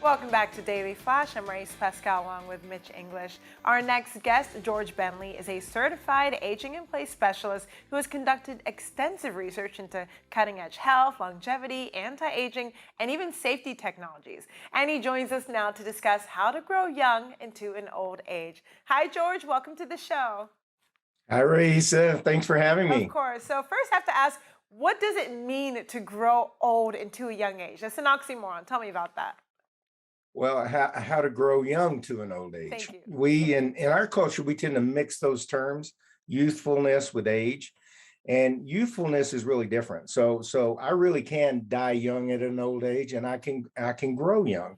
Welcome back to Daily Flash. I'm Race Pascal along with Mitch English. Our next guest, George Bentley, is a certified aging in place specialist who has conducted extensive research into cutting edge health, longevity, anti-aging, and even safety technologies. And he joins us now to discuss how to grow young into an old age. Hi, George. Welcome to the show. Hi, Reese. Thanks for having me. Of course. So first I have to ask, what does it mean to grow old into a young age? That's an oxymoron. Tell me about that. Well, how to grow young to an old age. Thank you. We, in our culture, we tend to mix those terms, youthfulness with age. And youthfulness is really different. So I really can die young at an old age, and I can grow young.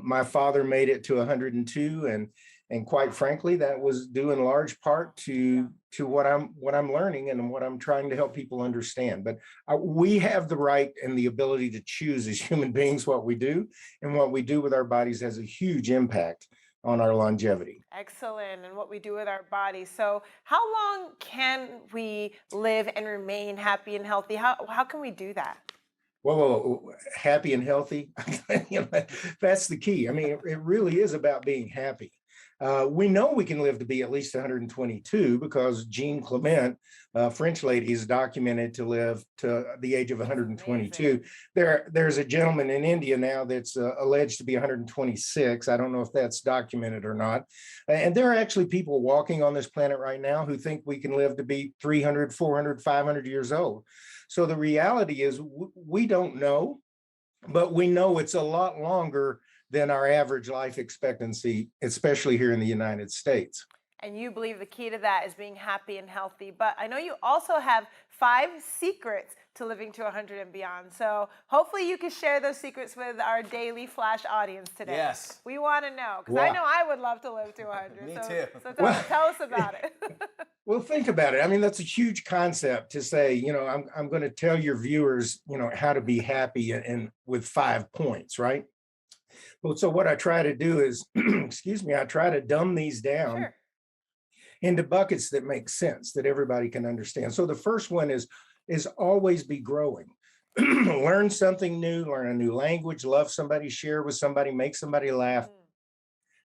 My father made it to 102, and quite frankly, that was due in large part to what I'm learning and what I'm trying to help people understand. But we have the right and the ability to choose as human beings what we do, and what we do with our bodies has a huge impact on our longevity. Excellent. And what we do with our bodies. So how long can we live and remain happy and healthy? How can we do that? Well, happy and healthy, that's the key. I mean, it really is about being happy. We know we can live to be at least 122 because Jean Clement, a French lady, is documented to live to the age of 122. There's a gentleman in India now that's alleged to be 126. I don't know if that's documented or not. And there are actually people walking on this planet right now who think we can live to be 300, 400, 500 years old. So the reality is we don't know, but we know it's a lot longer than our average life expectancy, especially here in the United States. And you believe the key to that is being happy and healthy. But I know you also have 5 secrets to living to 100 and beyond. So hopefully you can share those secrets with our Daily Flash audience today. Yes. We want to know, because Wow. I know I would love to live to 100. Me so, too. So tell us about it. Well, think about it. I mean, that's a huge concept to say, I'm going to tell your viewers, how to be happy and with 5 points, right? Well, so what I try to do is, excuse me, I try to dumb these down Sure. into buckets that make sense, that everybody can understand. So the first one is always be growing. Learn something new, learn a new language, love somebody, share with somebody, make somebody laugh.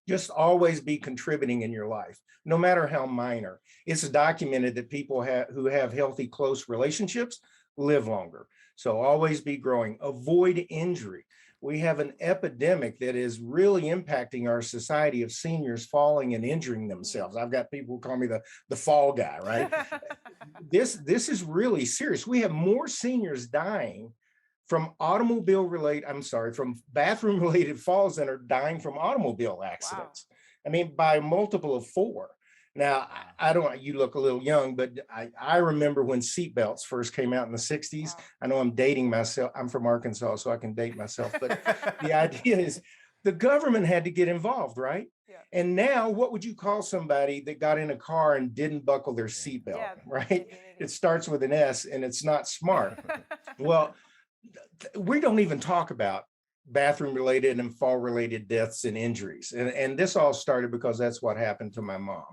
Just always be contributing in your life, no matter how minor. It's documented that people who have healthy, close relationships live longer. So always be growing. Avoid injury. We have an epidemic that is really impacting our society of seniors falling and injuring themselves. I've got people who call me the fall guy, right? This is really serious. We have more seniors dying from from bathroom related falls than are dying from automobile accidents. Wow. I mean, by a multiple of 4. Now, I don't, you look a little young, but I remember when seatbelts first came out in the 60s. Wow. I know I'm dating myself. I'm from Arkansas, so I can date myself. But the idea is the government had to get involved, right? Yeah. And now, what would you call somebody that got in a car and didn't buckle their seatbelt, right? It starts with an S, and it's not smart. Well, we don't even talk about bathroom related and fall related deaths and injuries. And this all started because that's what happened to my mom.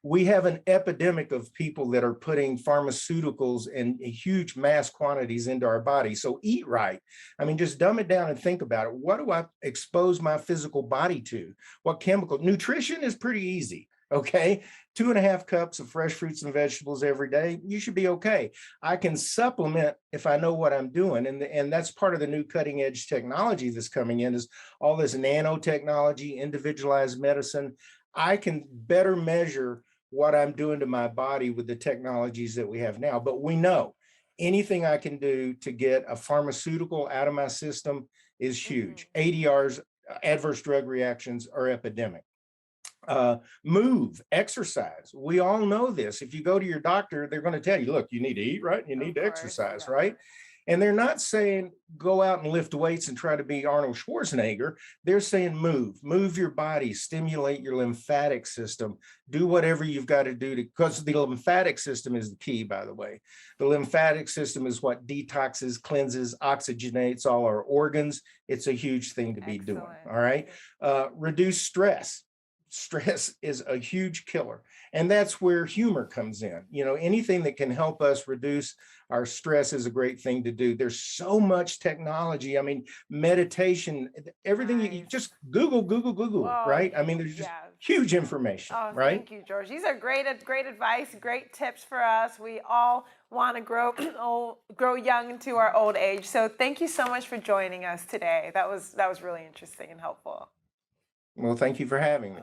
We have an epidemic of people that are putting pharmaceuticals in huge mass quantities into our body. So eat right. I mean, just dumb it down and think about it. What do I expose my physical body to? What chemical? Nutrition is pretty easy. Okay, 2.5 cups of fresh fruits and vegetables every day, you should be okay. I can supplement if I know what I'm doing. And that's part of the new cutting edge technology that's coming in, is all this nanotechnology, individualized medicine. I can better measure what I'm doing to my body with the technologies that we have now. But we know anything I can do to get a pharmaceutical out of my system is huge. ADRs, adverse drug reactions, are epidemic. Move, exercise. We all know this. If you go to your doctor, they're going to tell you, look, you need to eat right, you need to exercise, right? And they're not saying go out and lift weights and try to be Arnold Schwarzenegger. They're saying move your body, stimulate your lymphatic system, do whatever you've got to do because the lymphatic system is the key, by the way. The lymphatic system is what detoxes, cleanses, oxygenates all our organs. It's a huge thing to be doing, all right? Reduce stress. stress is a huge killer. And that's where humor comes in. Anything that can help us reduce our stress is a great thing to do. There's so much technology. I mean, meditation, everything you Nice. just Google, Oh, right? I mean, there's just yeah. huge information, Oh, right? thank you, George. These are great advice, great tips for us. We all want to grow grow young into our old age. So thank you so much for joining us today. That was really interesting and helpful. Well, thank you for having me.